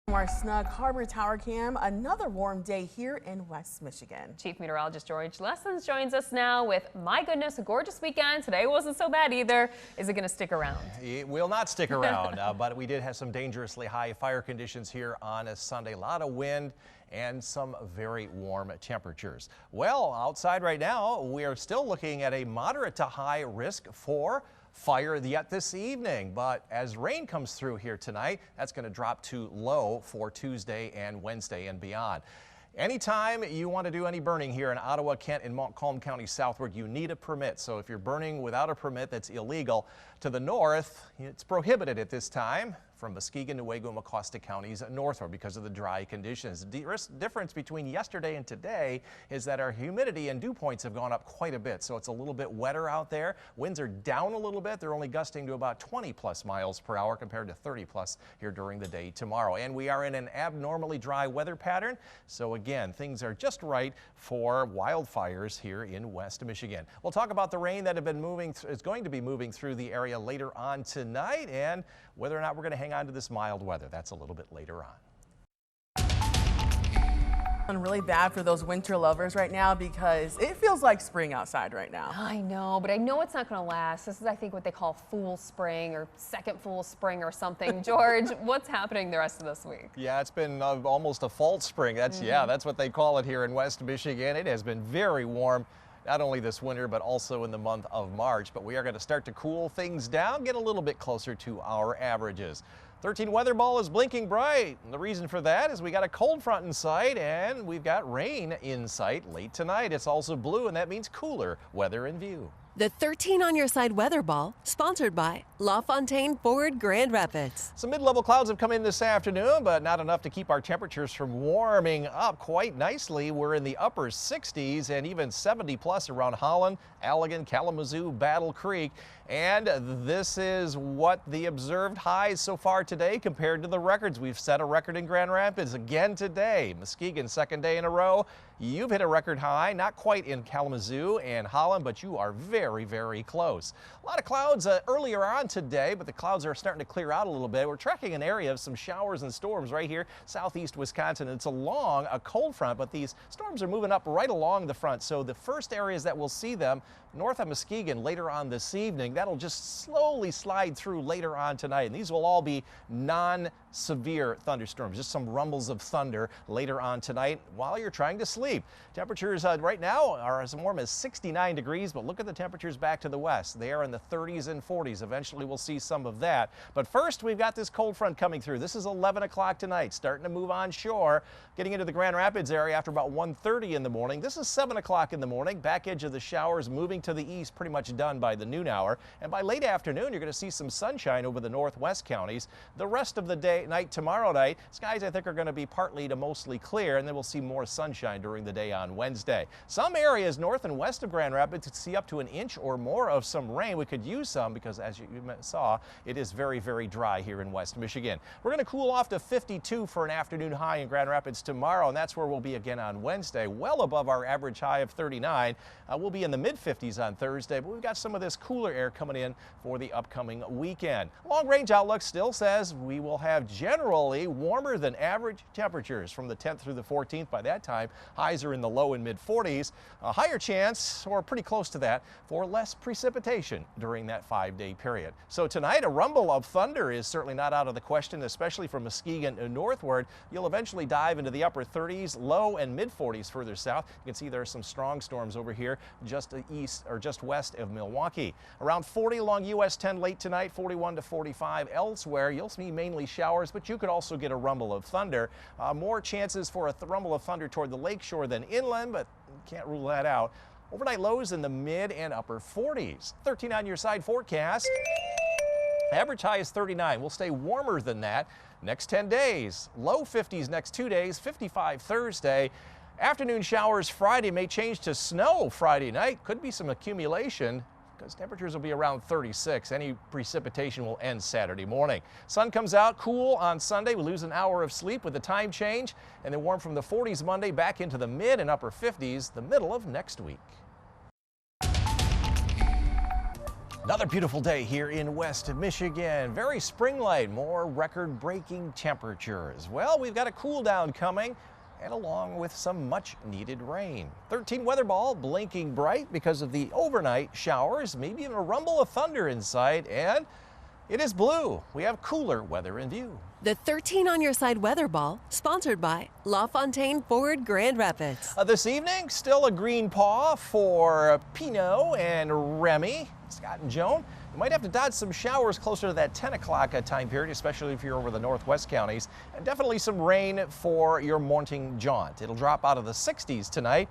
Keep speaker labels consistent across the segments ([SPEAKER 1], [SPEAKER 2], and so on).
[SPEAKER 1] From our Snug Harbor Tower cam, another warm day here in West Michigan.
[SPEAKER 2] Chief Meteorologist George Lessons joins us now with, my goodness, a gorgeous weekend. Today wasn't so bad either. Is it going to stick around?
[SPEAKER 3] It will not stick around, but we did have some dangerously high fire conditions here on a Sunday. A lot of wind and some very warm temperatures. Well, outside right now, we are still looking at a moderate to high risk for fire yet this evening, but as rain comes through here tonight, that's going to drop to low for Tuesday and Wednesday and beyond. Anytime you want to do any burning here in Ottawa, Kent, and Montcalm County southward, you need a permit. So if you're burning without a permit, that's illegal. To the north, it's prohibited at this time from Muskegon, Newaygo, and Mecosta counties northward because of the dry conditions. The difference between yesterday and today is that our humidity and dew points have gone up quite a bit, so it's a little bit wetter out there. Winds are down a little bit. They're only gusting to about 20 plus miles per hour compared to 30 plus here during the day tomorrow. And we are in an abnormally dry weather pattern, so again, things are just right for wildfires here in West Michigan. We'll talk about the rain that is going to be moving through the area later on tonight, and whether or not we're going to hang on to this mild weather. That's a little bit later on.
[SPEAKER 1] Really bad for those winter lovers right now because it feels like spring outside right now.
[SPEAKER 2] I know, but I know it's not going to last. This is, I think, what they call fool spring or second fool spring or something. George, what's happening the rest of this week?
[SPEAKER 3] Yeah, it's been almost a false spring. That's what they call it here in West Michigan. It has been very warm, not only this winter, but also in the month of March. But we are going to start to cool things down, get a little bit closer to our averages. 13 weather ball is blinking bright. And the reason for that is we got a cold front in sight and we've got rain in sight late tonight. It's also blue, and that means cooler weather in view.
[SPEAKER 4] The 13 on your side weather ball, sponsored by LaFontaine Ford Grand Rapids.
[SPEAKER 3] Some mid-level clouds have come in this afternoon, but not enough to keep our temperatures from warming up quite nicely. We're in the upper 60s and even 70 plus around Holland, Allegan, Kalamazoo, Battle Creek. And this is what the observed highs so far today compared to the records. We've set a record in Grand Rapids again today. Muskegon, second day in a row. You've hit a record high, not quite in Kalamazoo and Holland, but you are very, very close. A lot of clouds earlier on today, but the clouds are starting to clear out a little bit. We're tracking an area of some showers and storms right here, southeast Wisconsin. It's along a cold front, but these storms are moving up right along the front. So the first areas that we'll see them north of Muskegon later on this evening, that'll just slowly slide through later on tonight. And these will all be non-severe thunderstorms, just some rumbles of thunder later on tonight while you're trying to sleep. Temperatures right now are as warm as 69 degrees, but look at the temperatures back to the west. They are in the 30s and 40s. Eventually we'll see some of that. But first, we've got this cold front coming through. This is 11 o'clock tonight, starting to move on shore, getting into the Grand Rapids area after about 1:30 in the morning. This is 7 o'clock in the morning. Back edge of the showers moving to the east, pretty much done by the noon hour. And by late afternoon, you're going to see some sunshine over the northwest counties. The rest of the night tomorrow night, skies I think are going to be partly to mostly clear, and then we'll see more sunshine during the day on Wednesday. Some areas north and west of Grand Rapids could see up to an inch or more of some rain. We could use some because, as you saw, it is very, very dry here in West Michigan. We're going to cool off to 52 for an afternoon high in Grand Rapids tomorrow, and that's where we'll be again on Wednesday, well above our average high of 39. We'll be in the mid-50s on Thursday, but we've got some of this cooler air coming in for the upcoming weekend. Long-range outlook still says we will have generally warmer than average temperatures from the 10th through the 14th. By that time, highs are in the low and mid-40s. A higher chance, or pretty close to that, for less precipitation during that 5-day period. So tonight, a rumble of thunder is certainly not out of the question, especially from Muskegon northward. You'll eventually dive into the upper 30s, low and mid-40s further south. You can see there are some strong storms over here just east or just west of Milwaukee. Around 40 along US 10 late tonight, 41 to 45 elsewhere. You'll see mainly showers, but you could also get a rumble of thunder. More chances for a rumble of thunder toward the lakeshore than inland, but can't rule that out. Overnight lows in the mid and upper 40s. 13 on your side forecast. Average high is 39. We'll stay warmer than that next 10 days. Low 50s next 2 days, 55 Thursday. Afternoon showers Friday may change to snow Friday night. Could be some accumulation because temperatures will be around 36. Any precipitation will end Saturday morning. Sun comes out cool on Sunday. We lose an hour of sleep with the time change, and then warm from the 40s Monday back into the mid and upper 50s the middle of next week. Another beautiful day here in West Michigan. Very spring-like, more record-breaking temperatures. Well, we've got a cool down coming, and along with some much-needed rain. 13 weather ball blinking bright because of the overnight showers, maybe even a rumble of thunder in sight, and it is blue. We have cooler weather in view.
[SPEAKER 4] The 13 on your side weather ball, sponsored by LaFontaine Ford Grand Rapids.
[SPEAKER 3] This evening, still a green paw for Pinot and Remy. Scott and Joan, you might have to dodge some showers closer to that 10 o'clock time period, especially if you're over the northwest counties. And definitely some rain for your morning jaunt. It'll drop out of the 60s tonight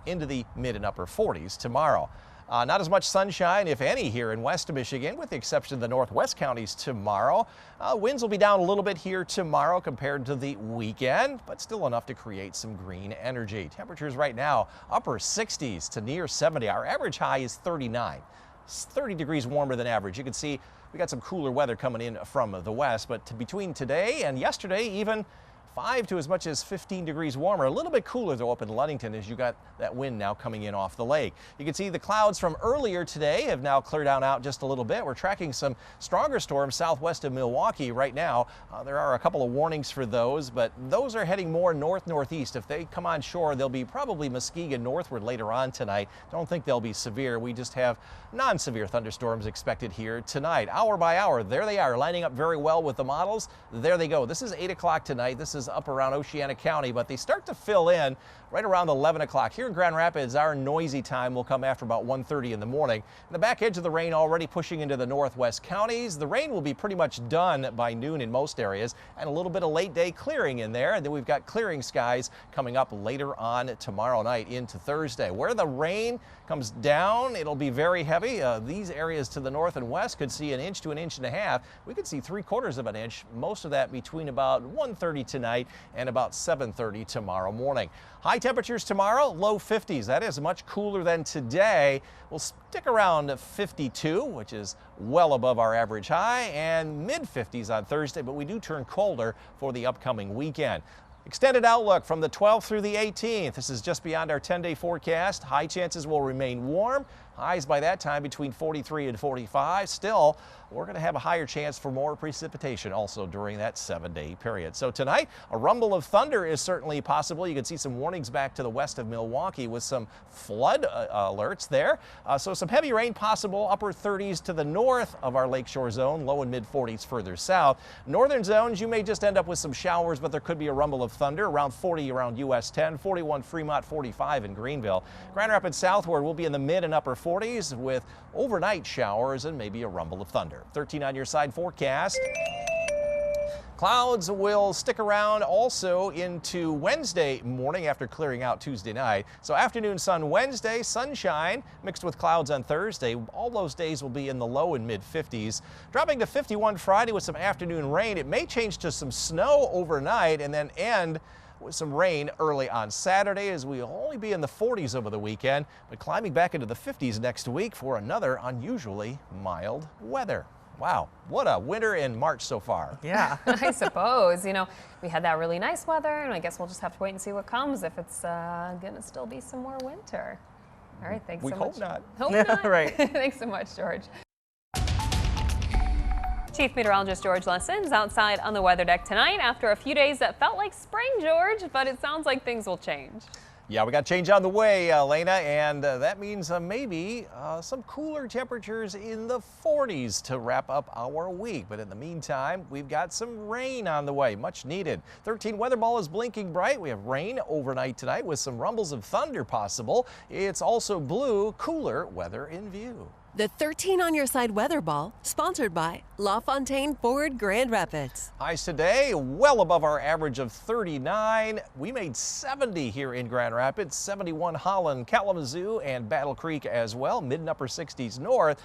[SPEAKER 3] into the mid and upper 40s tomorrow. Not as much sunshine, if any, here in West Michigan, with the exception of the northwest counties tomorrow. Winds will be down a little bit here tomorrow compared to the weekend, but still enough to create some green energy. Temperatures right now, upper 60s to near 70. Our average high is 39. It's 30 degrees warmer than average. You can see we got some cooler weather coming in from the west, but between today and yesterday, even 5 to as much as 15 degrees warmer. A little bit cooler though up in Ludington as you got that wind now coming in off the lake. You can see the clouds from earlier today have now cleared out just a little bit. We're tracking some stronger storms southwest of Milwaukee right now. There are a couple of warnings for those, but those are heading more north-northeast. If they come on shore, they'll be probably Muskegon northward later on tonight. Don't think they'll be severe. We just have non-severe thunderstorms expected here tonight. Hour by hour, there they are, lining up very well with the models. There they go. This is 8 o'clock tonight. This is up around Oceana County, but they start to fill in right around 11 o'clock. Here in Grand Rapids, our noisy time will come after about 1:30 in the morning. The back edge of the rain already pushing into the northwest counties. The rain will be pretty much done by noon in most areas, and a little bit of late day clearing in there. And then we've got clearing skies coming up later on tomorrow night into Thursday. Where the rain comes down, it'll be very heavy. These areas to the north and west could see 1 inch to 1.5 inches. We could see 3/4 of an inch, most of that between about 1:30 tonight and about 7:30 tomorrow morning. High temperatures tomorrow, low 50s. That is much cooler than today. We'll stick around 52, which is well above our average high, and mid 50s on Thursday, but we do turn colder for the upcoming weekend. Extended outlook from the 12th through the 18th. This is just beyond our 10-day forecast. High chances will remain warm. Highs by that time between 43 and 45. Still, we're going to have a higher chance for more precipitation also during that 7-day period. So tonight, a rumble of thunder is certainly possible. You can see some warnings back to the west of Milwaukee with some flood alerts there. So some heavy rain possible, upper 30s to the north of our lakeshore zone, low and mid 40s further south. Northern zones, you may just end up with some showers, but there could be a rumble of thunder around 40 around US 10, 41 Fremont, 45 in Greenville. Grand Rapids southward will be in the mid and upper 40s with overnight showers and maybe a rumble of thunder. 13 on your side forecast. Clouds will stick around also into Wednesday morning after clearing out Tuesday night. So afternoon sun Wednesday, sunshine mixed with clouds on Thursday. All those days will be in the low and mid 50s. Dropping to 51 Friday with some afternoon rain. It may change to some snow overnight and then end with some rain early on Saturday as we'll only be in the 40s over the weekend, but climbing back into the 50s next week for another unusually mild weather. Wow, what a winter in March so far.
[SPEAKER 1] Yeah.
[SPEAKER 2] I suppose. You know, we had that really nice weather, and I guess we'll just have to wait and see what comes if it's going to still be some more winter. All right, thanks so much.
[SPEAKER 3] We hope not.
[SPEAKER 2] Hope not.
[SPEAKER 1] Right.
[SPEAKER 2] Thanks so much, George. Chief Meteorologist George Lessons outside on the weather deck tonight after a few days that felt like spring, George, but it sounds like things will change.
[SPEAKER 3] Yeah, we got change on the way, Lena, and that means maybe some cooler temperatures in the 40s to wrap up our week. But in the meantime, we've got some rain on the way, much needed. 13 weather ball is blinking bright. We have rain overnight tonight with some rumbles of thunder possible. It's also blue, cooler weather in view.
[SPEAKER 4] The 13 on your side weather ball, sponsored by LaFontaine Ford Grand Rapids.
[SPEAKER 3] Highs today well above our average of 39. We made 70 here in Grand Rapids, 71 Holland, Kalamazoo, and Battle Creek as well, mid and upper 60s north.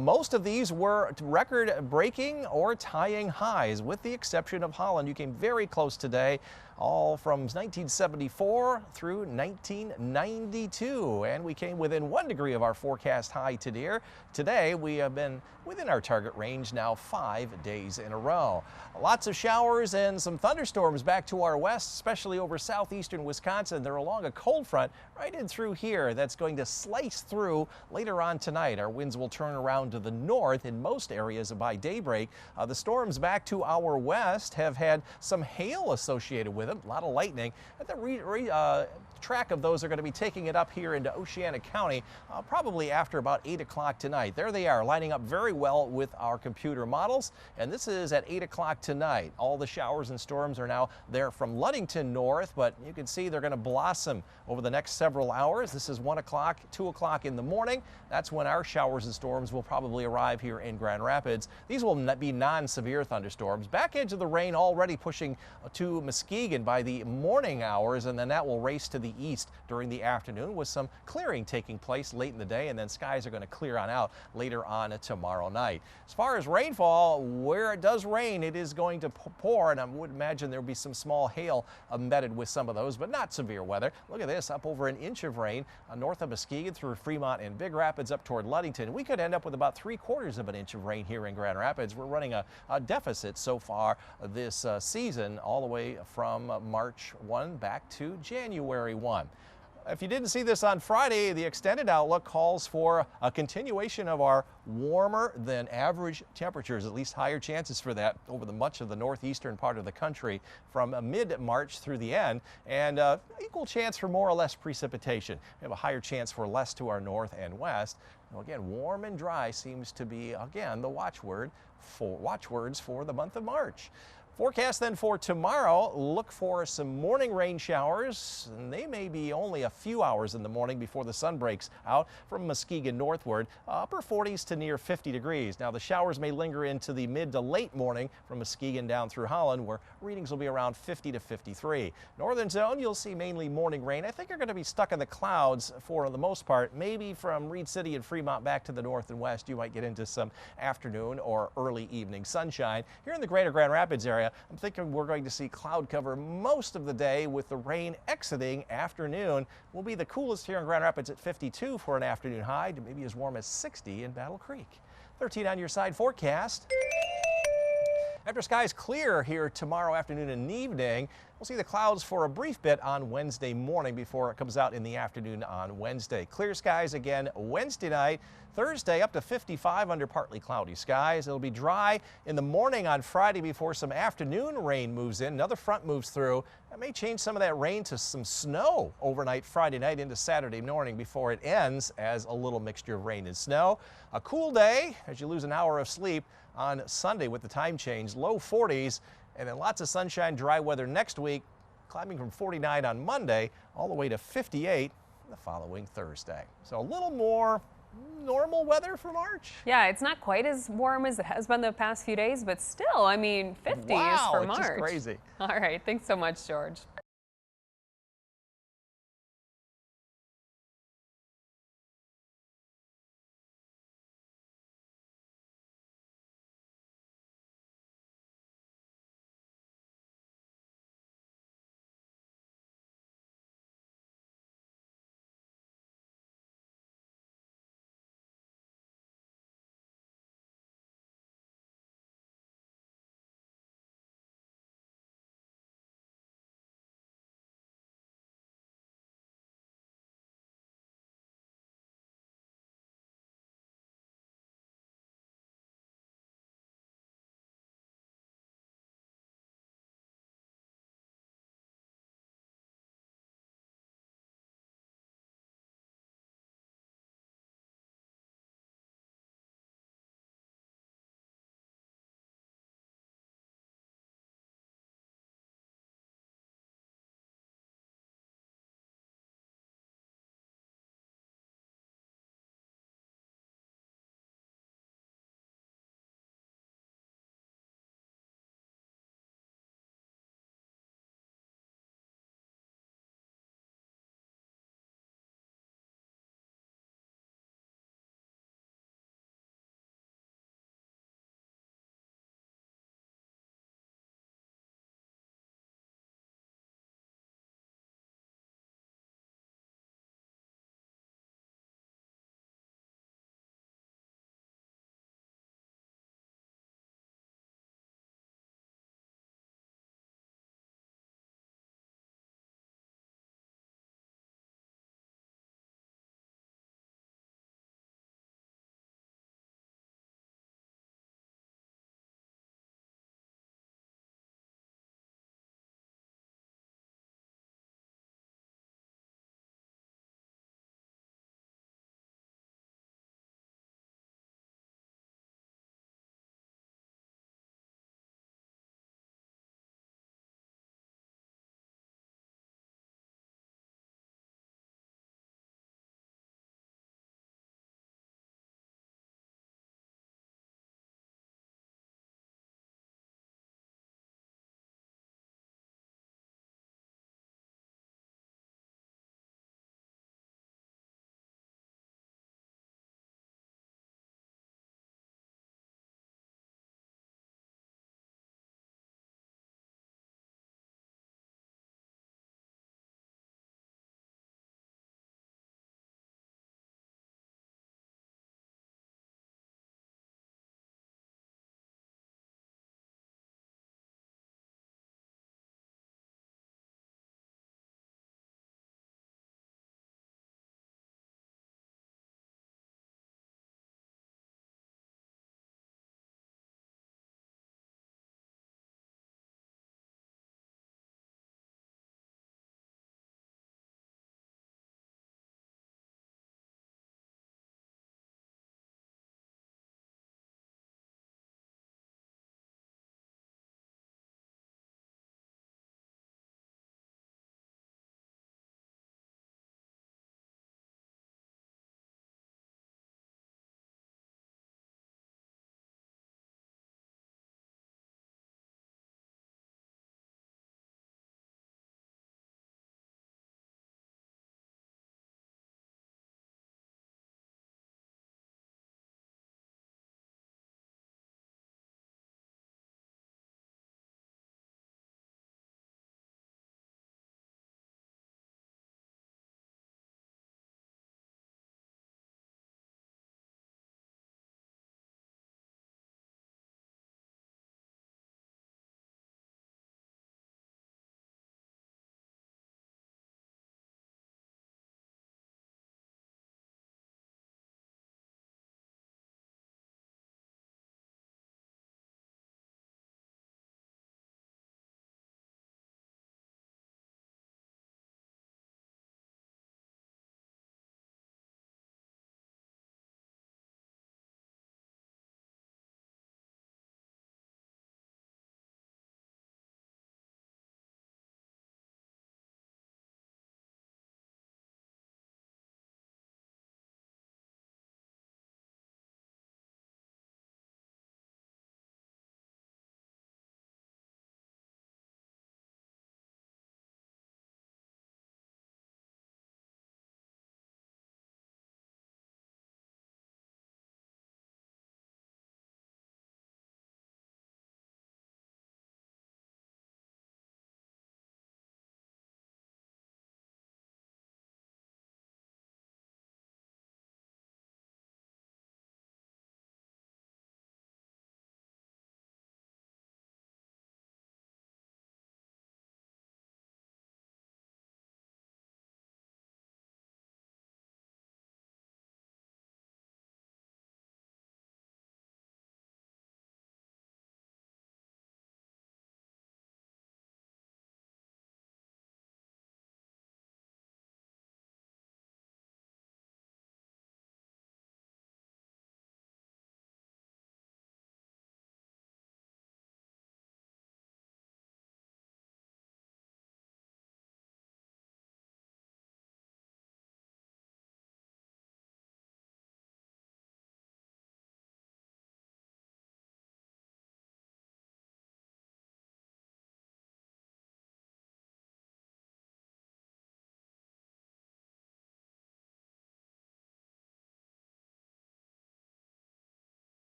[SPEAKER 3] Most of these were record breaking or tying highs with the exception of Holland. You came very close today. all from 1974 through 1992. And we came within 1 degree of our forecast high today. We have been within our target range now 5 days in a row. Lots of showers and some thunderstorms back to our west, especially over southeastern Wisconsin. They're along a cold front right in through here that's going to slice through later on tonight. Our winds will turn around to the north in most areas by daybreak. The storms back to our west have had some hail associated with them, a lot of lightning. At the track of those are going to be taking it up here into Oceana County probably after about 8 o'clock tonight. There they are, lining up very well with our computer models, and this is at 8 o'clock tonight. All the showers and storms are now there from Ludington north, but you can see they're going to blossom over the next several hours. This is 1 o'clock, 2 o'clock in the morning. That's when our showers and storms will probably arrive here in Grand Rapids. These will be non-severe thunderstorms. Back edge of the rain already pushing to Muskegon by the morning hours, and then that will race to the east during the afternoon with some clearing taking place late in the day, and then skies are going to clear on out later on tomorrow night. As far as rainfall, where it does rain, it is going to pour, and I would imagine there will be some small hail embedded with some of those, but not severe weather. Look at this, up over an inch of rain north of Muskegon through Fremont and Big Rapids up toward Ludington. We could end up with about 3/4 of an inch of rain here in Grand Rapids. We're running a deficit so far this season, all the way from March 1 back to January 1. If you didn't see this on Friday, the extended outlook calls for a continuation of our warmer than average temperatures, at least higher chances for that over much of the northeastern part of the country from mid-March through the end, and equal chance for more or less precipitation. We have a higher chance for less to our north and west. Well, again, warm and dry seems to be, again, the watchwords for the month of March. Forecast then for tomorrow, look for some morning rain showers, and they may be only a few hours in the morning before the sun breaks out from Muskegon northward, upper 40s to near 50 degrees. Now the showers may linger into the mid to late morning from Muskegon down through Holland, where readings will be around 50 to 53. Northern zone, you'll see mainly morning rain. I think you're going to be stuck in the clouds for the most part. Maybe from Reed City and Fremont back to the north and west, you might get into some afternoon or early evening sunshine. Here in the greater Grand Rapids area, I'm thinking we're going to see cloud cover most of the day, with the rain exiting afternoon. Will be the coolest here in Grand Rapids at 52 for an afternoon high, to maybe as warm as 60 in Battle Creek. 13 on your side forecast. After skies clear here tomorrow afternoon and evening, we'll see the clouds for a brief bit on Wednesday morning before it comes out in the afternoon on Wednesday. Clear skies again Wednesday night. Thursday up to 55 under partly cloudy skies. It'll be dry in the morning on Friday before some afternoon rain moves in. Another front moves through. That may change some of that rain to some snow overnight Friday night into Saturday morning before it ends as a little mixture of rain and snow. A cool day as you lose an hour of sleep on Sunday with the time change, low 40s, and then lots of sunshine, dry weather next week, climbing from 49 on Monday all the way to 58 the following Thursday. So a little more normal weather for March.
[SPEAKER 2] Yeah, it's not quite as warm as it has been the past few days, but still, I mean, 50 is for March.
[SPEAKER 3] Wow, it's just crazy.
[SPEAKER 2] All right, thanks so much, George.